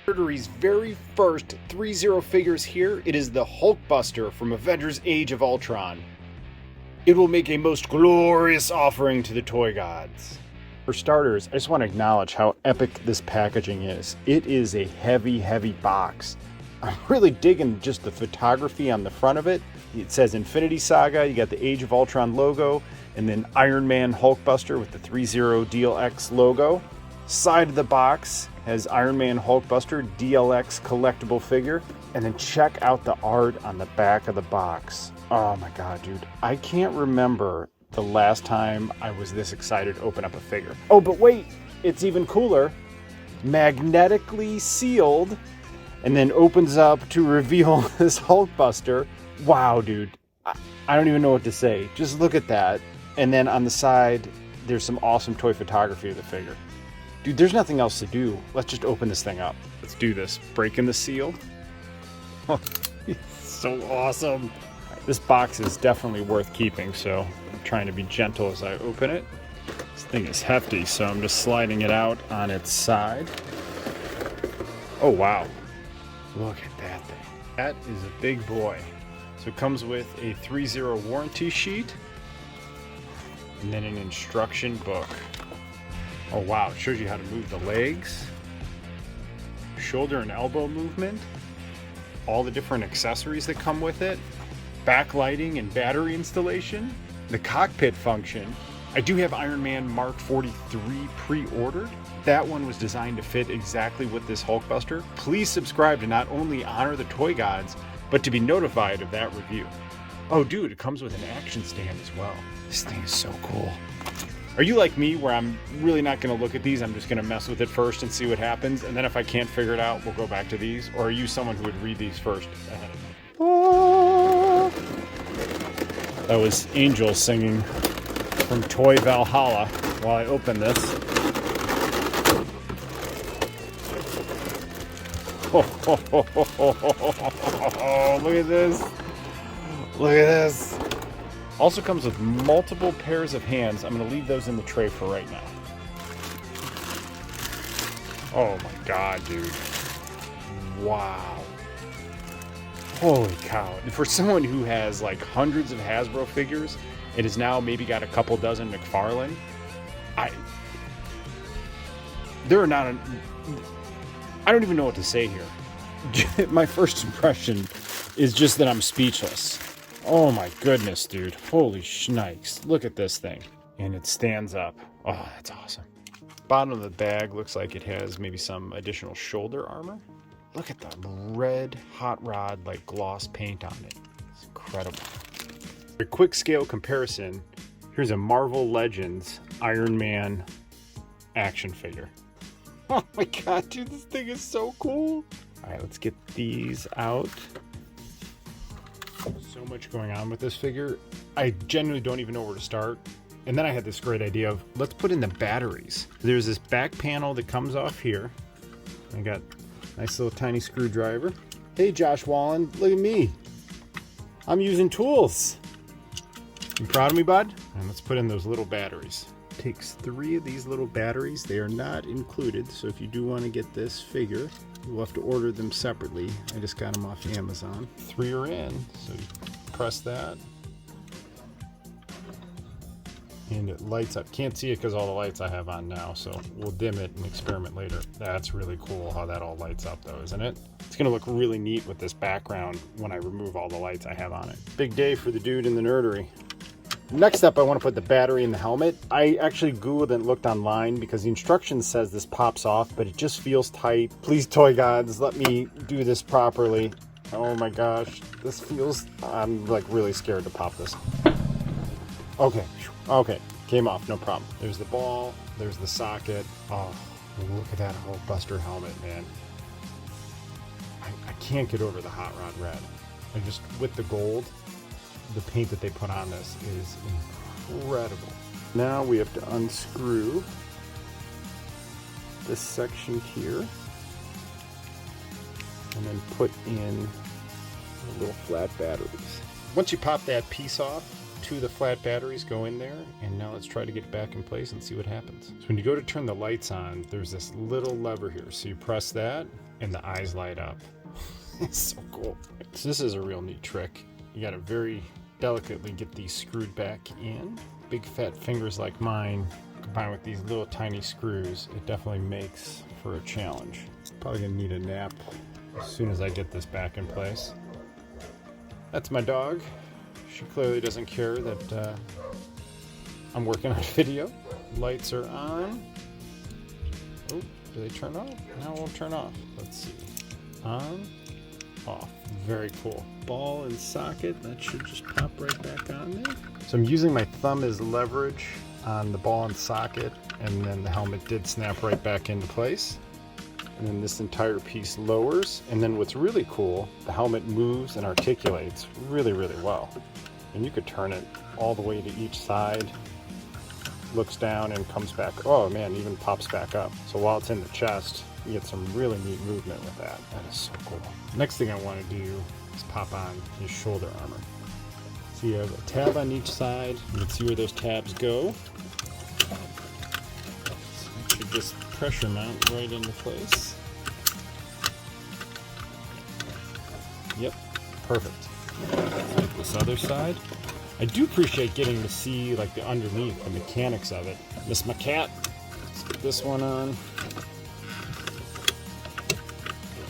Nerdery's very first 3-0 figures here. It is the Hulkbuster from Avengers Age of Ultron. It will make a most glorious offering to the toy gods. For starters, I just want to acknowledge how epic this packaging is. It is a heavy, heavy box. I'm really digging just the photography on the front of it. It says Infinity Saga, you got the Age of Ultron logo, and then Iron Man Hulkbuster with the 3-0 DLX logo. Side of the box has Iron Man Hulkbuster DLX collectible figure. And then check out the art on the back of the box. Oh my god, dude. I can't remember the last time I was this excited to open up a figure. Oh, but wait, it's even cooler. Magnetically sealed, and then opens up to reveal this Hulkbuster. Wow, dude. I don't even know what to say. Just look at that. And then on the side, there's some awesome toy photography of the figure. Dude, there's nothing else to do. Let's just open this thing up. Let's do this. Breaking the seal. It's so awesome. This box is definitely worth keeping, so I'm trying to be gentle as I open it. This thing is hefty, so I'm just sliding it out on its side. Oh, wow. Look at that thing. That is a big boy. So it comes with a 3-0 warranty sheet and then an instruction book. Oh wow, it shows you how to move the legs, shoulder and elbow movement, all the different accessories that come with it, backlighting and battery installation, the cockpit function. I do have Iron Man Mark 43 pre-ordered. That one was designed to fit exactly with this Hulkbuster. Please subscribe to not only honor the toy gods, but to be notified of that review. Oh dude, it comes with an action stand as well. This thing is so cool. Are you like me where I'm really not going to look at these? I'm just going to mess with it first and see what happens. And then if I can't figure it out, we'll go back to these. Or are you someone who would read these first ahead of me? Oh. That was Angel singing from Toy Valhalla while I open this. Oh, look at this. Look at this. Also comes with multiple pairs of hands. I'm going to leave those in the tray for right now. Oh my god, dude. Wow. Holy cow. And for someone who has like hundreds of Hasbro figures, it has now maybe got a couple dozen McFarlane. I don't even know what to say here. My first impression is just that I'm speechless. Oh my goodness, dude. Holy shnikes. Look at this thing. And it stands up. Oh, that's awesome. Bottom of the bag looks like it has maybe some additional shoulder armor. Look at the red hot rod like gloss paint on it. It's incredible. For a quick scale comparison, here's a Marvel Legends Iron Man action figure. Oh my god, dude, this thing is so cool. Alright, let's get these out. So much going on with this figure. I genuinely don't even know where to start. And then I had this great idea of, let's put in the batteries. There's this back panel that comes off here. I got a nice little tiny screwdriver. Hey Josh Wallen, look at me. I'm using tools. You proud of me, bud? And let's put in those little batteries. It takes 3 of these little batteries. They are not included, so if you do want to get this figure, you'll have to order them separately. I just got them off Amazon. 3 are in, so you press that. And it lights up. Can't see it because all the lights I have on now, so we'll dim it and experiment later. That's really cool how that all lights up though, isn't it? It's gonna look really neat with this background when I remove all the lights I have on it. Big day for the dude in the nerdery. Next up, I want to put the battery in the helmet. I actually Googled and looked online because the instructions says this pops off, but it just feels tight. Please, toy gods, let me do this properly. Oh my gosh, this feels... I'm like really scared to pop this. Okay, came off, no problem. There's the ball, there's the socket. Oh, look at that Hulkbuster helmet, man. I can't get over the hot rod red. And just with the gold, the paint that they put on this is incredible. Now we have to unscrew this section here and then put in the little flat batteries. Once you pop that piece off, Two of the flat batteries go in there, and now let's try to get it back in place and see what happens. So when you go to turn the lights on, there's this little lever here. So you press that, and the eyes light up. It's so cool. So this is a real neat trick. You gotta very delicately get these screwed back in. Big fat fingers like mine, combined with these little tiny screws, it definitely makes for a challenge. Probably gonna need a nap as soon as I get this back in place. That's my dog. She clearly doesn't care that I'm working on video. Lights are on. Oh, do they turn off? No, it won't turn off. Let's see. On, off. Very cool. Ball and socket, that should just pop right back on there. So I'm using my thumb as leverage on the ball and socket, and then the helmet did snap right back into place. And then this entire piece lowers, and then what's really cool, the helmet moves and articulates really, really well. And you could turn it all the way to each side, looks down and comes back. Oh man, even pops back up. So while it's in the chest, you get some really neat movement with that. That is so cool. Next thing I want to do is pop on his shoulder armor. So you have a tab on each side. You can see where those tabs go. So you should just pressure mount right into place. Yep, perfect. This other side. I do appreciate getting to see like the underneath, the mechanics of it. Miss my cat. Let's get this one on.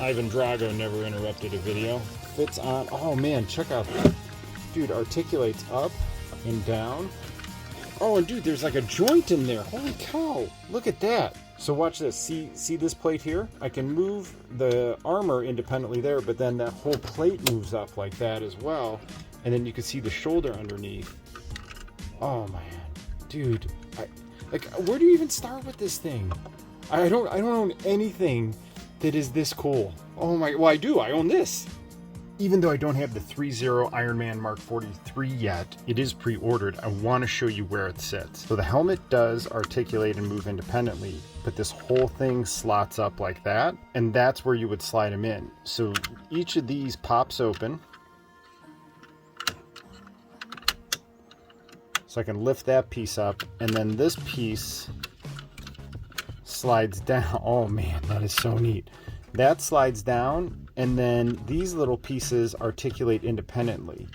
Ivan Drago never interrupted a video. Fits on. Oh man, check out that. Dude, articulates up and down. Oh, and dude, there's like a joint in there. Holy cow. Look at that. So watch this. See this plate here? I can move the armor independently there, but then that whole plate moves up like that as well. And then you can see the shoulder underneath. Oh man, dude, where do you even start with this thing? I don't own anything that is this cool. Oh my, well I do, I own this. Even though I don't have the 3.0 Iron Man Mark 43 yet, it is pre-ordered. I want to show you where it sits. So the helmet does articulate and move independently, but this whole thing slots up like that, and that's where you would slide them in. So each of these pops open. So I can lift that piece up, and then this piece slides down. Oh man, that is so neat. That slides down, and then these little pieces articulate independently.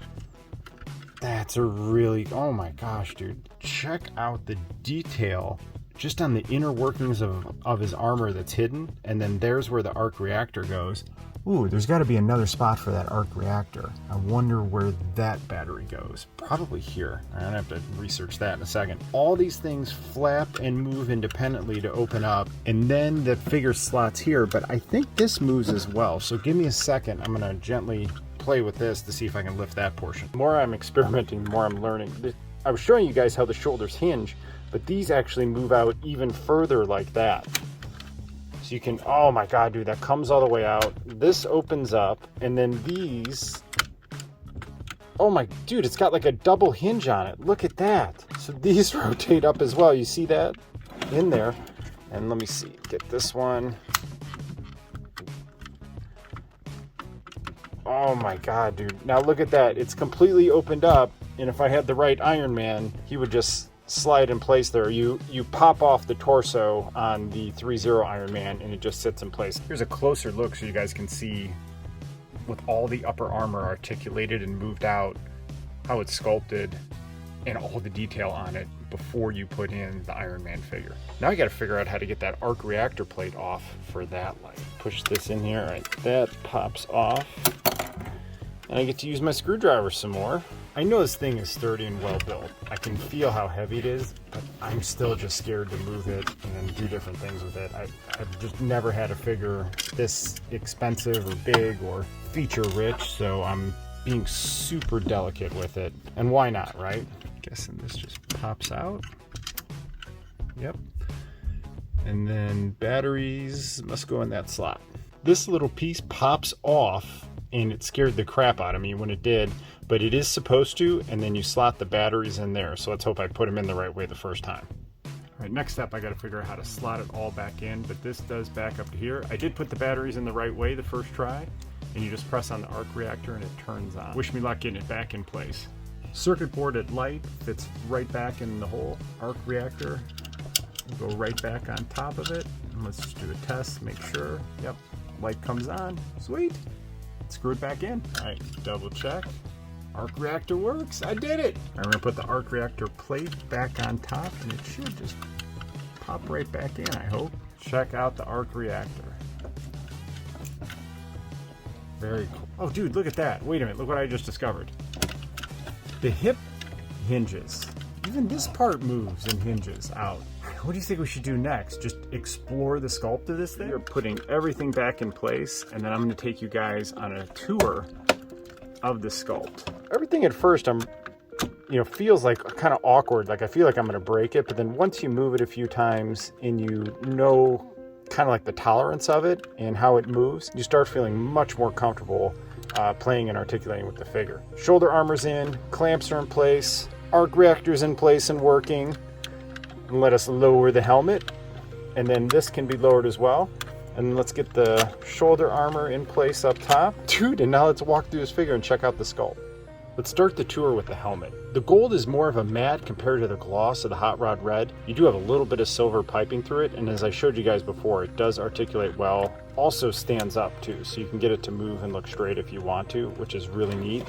That's a really, oh my gosh, dude. Check out the detail just on the inner workings of his armor that's hidden, and then there's where the arc reactor goes. Ooh, there's got to be another spot for that arc reactor. I wonder where that battery goes. Probably here. I'm gonna have to research that in a second. All these things flap and move independently to open up, and then the figure slots here, but I think this moves as well. So give me a second. I'm gonna gently play with this to see if I can lift that portion. The more I'm experimenting, the more I'm learning. I was showing you guys how the shoulders hinge, but these actually move out even further like that. So you can, oh my god, dude, that comes all the way out. This opens up, and then these, oh my, dude, it's got like a double hinge on it. Look at that. So these rotate up as well. You see that in there? And let me see, get this one. Oh my god, dude. Now look at that. It's completely opened up, and if I had the right Iron Man, he would just slide in place there. You pop off the torso on the 3.0 Iron Man, and it just sits in place. Here's a closer look so you guys can see with all the upper armor articulated and moved out, how it's sculpted, and all the detail on it before you put in the Iron Man figure. Now I got to figure out how to get that arc reactor plate off for that light. Push this in here. All right, that pops off, and I get to use my screwdriver some more. I know this thing is sturdy and well built. I can feel how heavy it is, but I'm still just scared to move it and do different things with it. I've just never had a figure this expensive or big or feature rich, so I'm being super delicate with it. And why not, right? Guessing this just pops out. Yep. And then batteries must go in that slot. This little piece pops off, and it scared the crap out of me when it did, but it is supposed to, and then you slot the batteries in there. So let's hope I put them in the right way the first time. All right, next step, I got to figure out how to slot it all back in, but this does back up to here. I did put the batteries in the right way the first try, and you just press on the arc reactor and it turns on. Wish me luck getting it back in place. Circuit board at light fits right back in the hole. Arc reactor will go right back on top of it. And let's just do a test, make sure. Yep, light comes on. Sweet. Screw it back in. All right, double check. Arc reactor works. I did it. I'm gonna put the arc reactor plate back on top, and it should just pop right back in, I hope. Check out the arc reactor. Very cool. Oh, dude, look at that. Wait a minute, look what I just discovered. The hip hinges. Even this part moves and hinges out. What do you think we should do next? Just explore the sculpt of this thing? We're putting everything back in place, and then I'm gonna take you guys on a tour of the sculpt. Everything at first feels like kind of awkward. Like I feel like I'm gonna break it, but then once you move it a few times and you know kind of like the tolerance of it and how it moves, you start feeling much more comfortable playing and articulating with the figure. Shoulder armor's in, clamps are in place, arc reactor's in place and working. And let us lower the helmet, and then this can be lowered as well. And let's get the shoulder armor in place up top. Dude, and now let's walk through this figure and check out the sculpt. Let's start the tour with the helmet. The gold is more of a matte compared to the gloss of the Hot Rod Red. You do have a little bit of silver piping through it, and as I showed you guys before, it does articulate well. Also stands up too, so you can get it to move and look straight if you want to, which is really neat.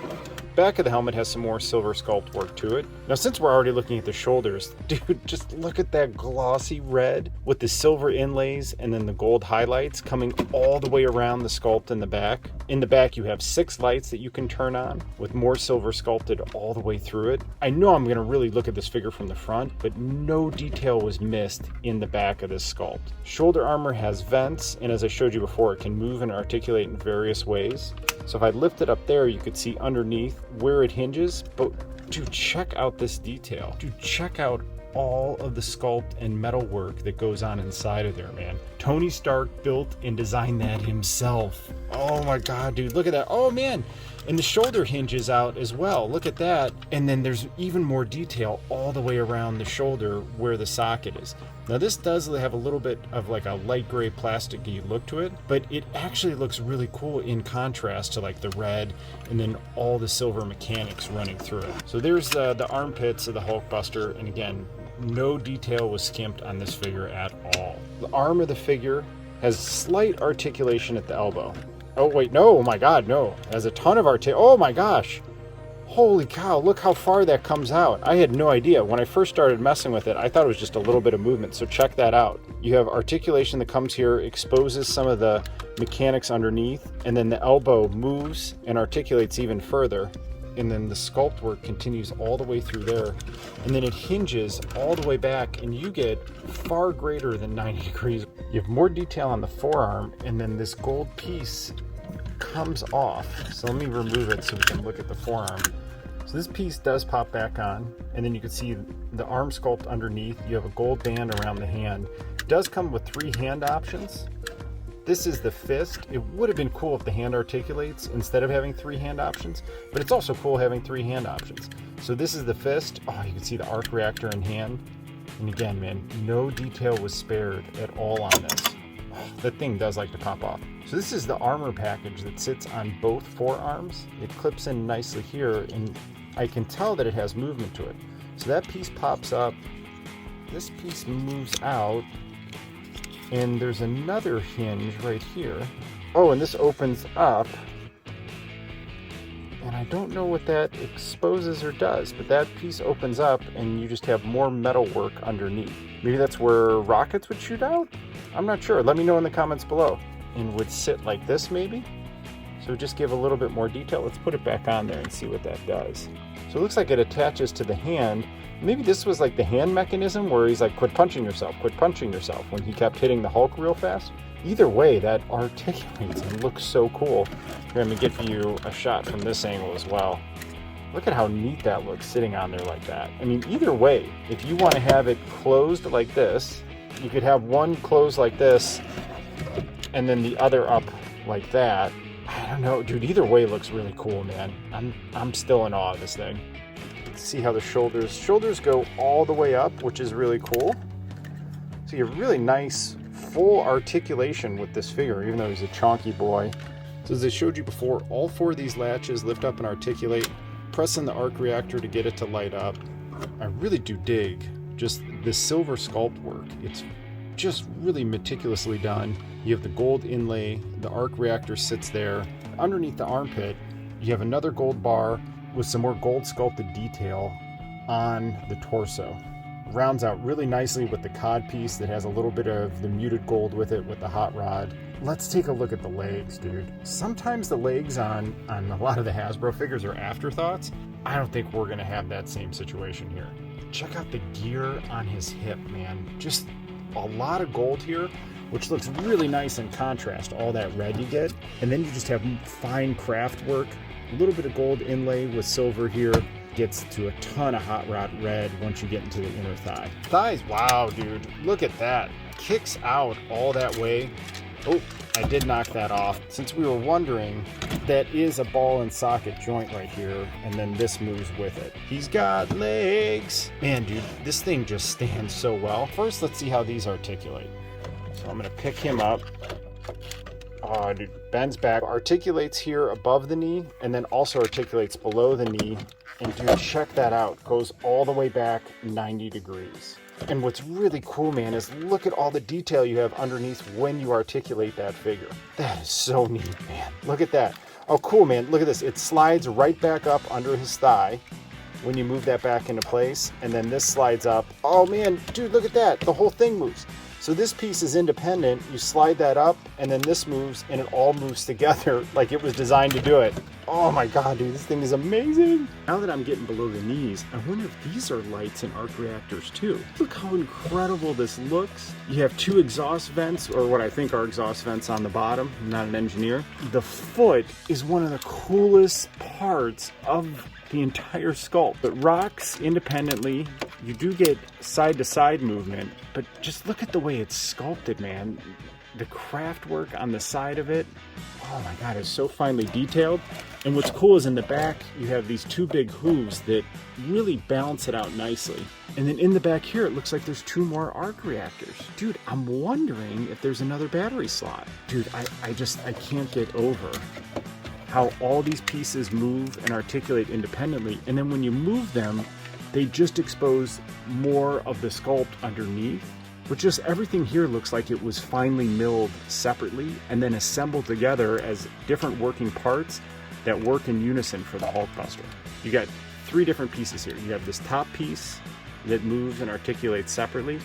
Back of the helmet has some more silver sculpt work to it. Now since we're already looking at the shoulders, dude, just look at that glossy red with the silver inlays and then the gold highlights coming all the way around the sculpt in the back. In the back you have 6 lights that you can turn on with more silver sculpted all the way through it. I know I'm going to really look at this figure from the front, but no detail was missed in the back of this sculpt. Shoulder armor has vents, and as I showed you before, it can move and articulate in various ways. So if I lift it up there, you could see underneath where it hinges, but dude, check out this detail. Dude, check out all of the sculpt and metal work that goes on inside of there, man. Tony Stark built and designed that himself. Oh my God, dude, look at that. Oh man, and the shoulder hinges out as well. Look at that. And then there's even more detail all the way around the shoulder where the socket is. Now this does have a little bit of like a light gray plasticky look to it, but it actually looks really cool in contrast to like the red and then all the silver mechanics running through it. So there's the armpits of the Hulkbuster, and again, no detail was skimped on this figure at all. The arm of the figure has slight articulation at the elbow. Oh wait, no, oh my God, no. It has a ton of oh my gosh. Holy cow, look how far that comes out. I had no idea. When I first started messing with it, I thought it was just a little bit of movement, so check that out. You have articulation that comes here, exposes some of the mechanics underneath, and then the elbow moves and articulates even further. And then the sculpt work continues all the way through there. And then it hinges all the way back, and you get far greater than 90 degrees. You have more detail on the forearm, and then this gold piece comes off. So let me remove it so we can look at the forearm. So this piece does pop back on, and then you can see the arm sculpt underneath. You have a gold band around the hand. It does come with 3 hand options. This is the fist. It would have been cool if the hand articulates instead of having 3 hand options, but it's also cool having 3 hand options. So this is the fist. Oh, you can see the arc reactor in hand. And again, man, no detail was spared at all on this. Oh, that thing does like to pop off. So this is the armor package that sits on both forearms. It clips in nicely here, and I can tell that it has movement to it. So that piece pops up, this piece moves out, and there's another hinge right here. Oh, and this opens up, and I don't know what that exposes or does, but that piece opens up and you just have more metal work underneath. Maybe that's where rockets would shoot out? I'm not sure. Let me know in the comments below. And would sit like this maybe? So just give a little bit more detail. Let's put it back on there and see what that does. So it looks like it attaches to the hand. Maybe this was like the hand mechanism where he's like, quit punching yourself, when he kept hitting the Hulk real fast. Either way, that articulates and looks so cool. Here, let me give you a shot from this angle as well. Look at how neat that looks sitting on there like that. I mean, either way, if you want to have it closed like this, you could have one closed like this and then the other up like that. I don't know, dude, either way looks really cool, man. I'm still in awe of this thing. Let's see how the shoulders go all the way up, which is really cool. So you have really nice full articulation with this figure, even though he's a chonky boy. So as I showed you before, all 4 of these latches lift up and articulate pressing the arc reactor to get it to light up. I really do dig just the silver sculpt work. It's just really meticulously done. You have the gold inlay, the arc reactor sits there. Underneath the armpit, you have another gold bar with some more gold sculpted detail on the torso. Rounds out really nicely with the cod piece that has a little bit of the muted gold with it with the hot rod. Let's take a look at the legs, dude. Sometimes the legs on a lot of the Hasbro figures are afterthoughts. I don't think we're gonna have that same situation here. Check out the gear on his hip, man. Just a lot of gold here, which looks really nice in contrast to all that red you get. And then you just have fine craft work, a little bit of gold inlay with silver here. Gets to a ton of hot rod red once you get into the inner thigh. Thighs, wow, dude, look at that. Kicks out all that way. Oh, I did knock that off. Since we were wondering, that is a ball and socket joint right here, and then this moves with it. He's got legs. Man, dude, this thing just stands so well. First, let's see how these articulate. So I'm gonna pick him up. Oh, dude, bends back, articulates here above the knee, and then also articulates below the knee. And dude, check that out. Goes all the way back 90 degrees. And what's really cool, man, is look at all the detail you have underneath when you articulate that figure. That is so neat, man. Look at that. Oh, cool, man. Look at this. It slides right back up under his thigh when you move that back into place. And then this slides up. Oh, man, dude, look at that. The whole thing moves. So this piece is independent. You slide that up, and then this moves, and it all moves together like it was designed to do it. Oh my God, dude, this thing is amazing. Now that I'm getting below the knees, I wonder if these are lights and arc reactors too. Look how incredible this looks. You have two exhaust vents, or what I think are exhaust vents on the bottom. I'm not an engineer. The foot is one of the coolest parts of the entire sculpt. It rocks independently. You do get side-to-side movement, but just look at the way it's sculpted, man. The craft work on the side of it, oh my God, it's so finely detailed. And what's cool is in the back, you have these two big hooves that really balance it out nicely. And then in the back here, it looks like there's two more arc reactors. Dude, I'm wondering if there's another battery slot. Dude, I can't get over how all these pieces move and articulate independently. And then when you move them, they just expose more of the sculpt underneath. But just everything here looks like it was finely milled separately and then assembled together as different working parts that work in unison for the Hulkbuster. You got three different pieces here. You have this top piece that moves and articulates separately,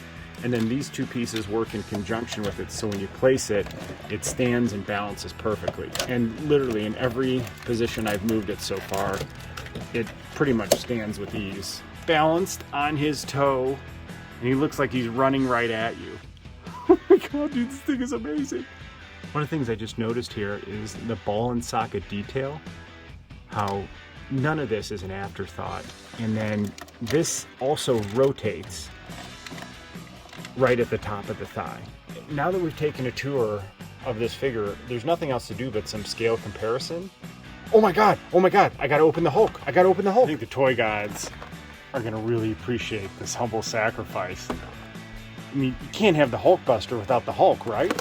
and then these two pieces work in conjunction with it, so when you place it, it stands and balances perfectly. And literally in every position I've moved it so far, it pretty much stands with ease. Balanced on his toe, and he looks like he's running right at you. Oh my God, dude, this thing is amazing. One of the things I just noticed here is the ball and socket detail, how none of this is an afterthought. And then this also rotates right at the top of the thigh. Now that we've taken a tour of this figure, there's nothing else to do but some scale comparison. Oh my God, I gotta open the Hulk. I think the toy gods are gonna really appreciate this humble sacrifice. I mean, you can't have the Hulkbuster without the Hulk, right?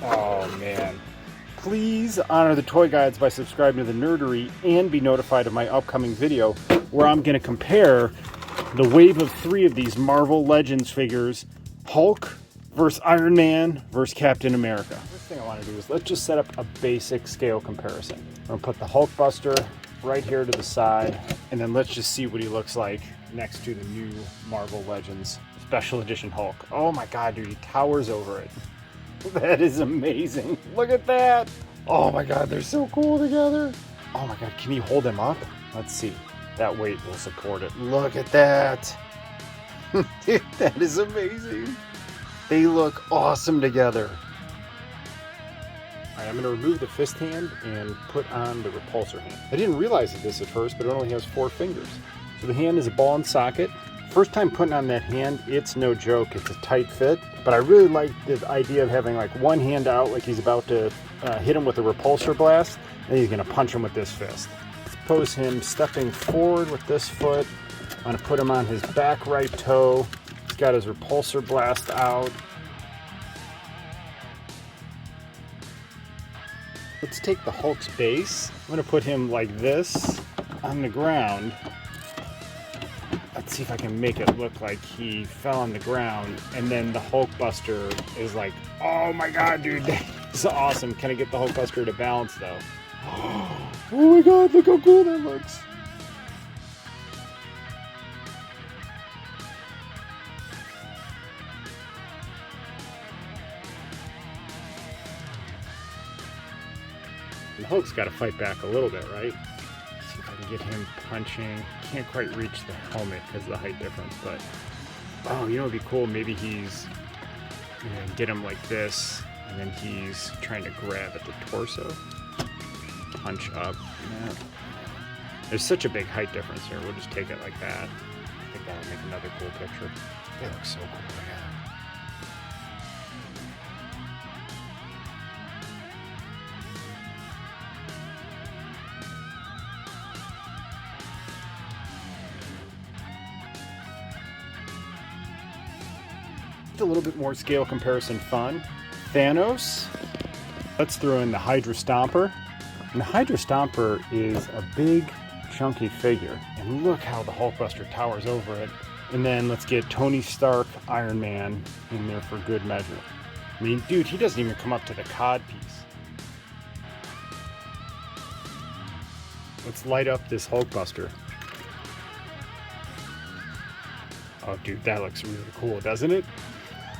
Oh man. Please honor the toy guides by subscribing to the Nerdery and be notified of my upcoming video where I'm gonna compare the wave of 3 of these Marvel Legends figures, Hulk versus Iron Man versus Captain America. First thing I want to do is let's just set up a basic scale comparison. I'm gonna put the Hulkbuster right here to the side, and then let's just see what he looks like next to the new Marvel Legends Special Edition Hulk. Oh my God, dude, he towers over it. That is amazing. Look at that. Oh my God, they're so cool together. Oh my God, can you hold him up? Let's see. That weight will support it. Look at that. Dude, that is amazing. They look awesome together. All right, I'm going to remove the fist hand and put on the repulsor hand. I didn't realize this at first, but it only has 4 fingers. So the hand is a ball and socket. First time putting on that hand, it's no joke. It's a tight fit. But I really like the idea of having like one hand out, like he's about to hit him with a repulsor blast, and he's going to punch him with this fist. Pose him stepping forward with this foot. I'm going to put him on his back right toe. He's got his repulsor blast out. Let's take the Hulk's base. I'm gonna put him like this on the ground. Let's see if I can make it look like he fell on the ground, and then the Hulkbuster is like, oh my god, dude, that's awesome. Can I get the Hulkbuster to balance though? Oh my god, look how cool that looks. The Hulk's got to fight back a little bit, right? See if I can get him punching. Can't quite reach the helmet because of the height difference, but oh, you know what'd be cool? Maybe he's, you know, get him like this, and then he's trying to grab at the torso. Punch up. Yeah. There's such a big height difference here. We'll just take it like that. I think that'll make another cool picture. That looks so cool. Yeah. A little bit more scale comparison fun. Thanos. Let's throw in the Hydra Stomper. And the Hydra Stomper is a big, chunky figure. And look how the Hulkbuster towers over it. And then let's get Tony Stark, Iron Man in there for good measure. I mean, dude, he doesn't even come up to the cod piece. Let's light up this Hulkbuster. Oh, dude, that looks really cool, doesn't it?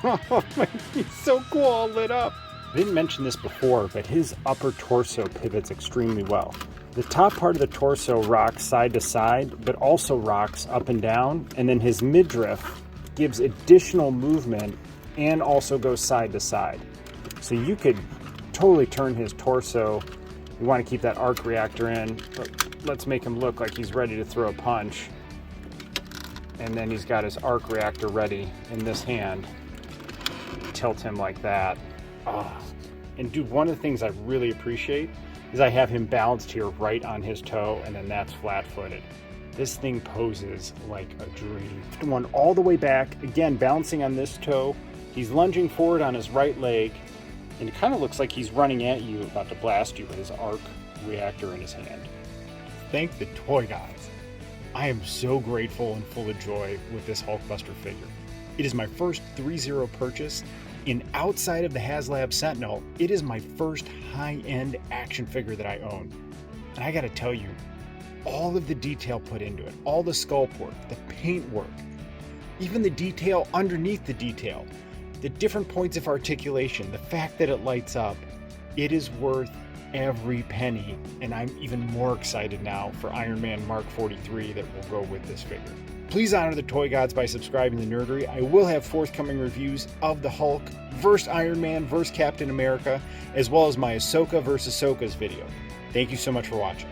Oh man, he's so cool, all lit up. I didn't mention this before, but his upper torso pivots extremely well. The top part of the torso rocks side to side, but also rocks up and down, and then his midriff gives additional movement and also goes side to side. So you could totally turn his torso. You want to keep that arc reactor in, but let's make him look like he's ready to throw a punch. And then he's got his arc reactor ready in this hand. Tilt him like that. Oh. And dude, one of the things I really appreciate is I have him balanced here right on his toe, and then that's flat-footed. This thing poses like a dream. One all the way back, again, balancing on this toe. He's lunging forward on his right leg, and it kind of looks like he's running at you, about to blast you with his arc reactor in his hand. Thank the toy gods. I am so grateful and full of joy with this Hulkbuster figure. It is my first 3.0 purchase, and outside of the HasLab Sentinel, it is my first high-end action figure that I own. And I gotta tell you, all of the detail put into it, all the sculpt work, the paint work, even the detail underneath the detail, the different points of articulation, the fact that it lights up, it is worth every penny. And I'm even more excited now for Iron Man Mark 43 that will go with this figure. Please honor the toy gods by subscribing to Nerdery. I will have forthcoming reviews of the Hulk versus Iron Man versus Captain America, as well as my Ahsoka versus Ahsoka's video. Thank you so much for watching.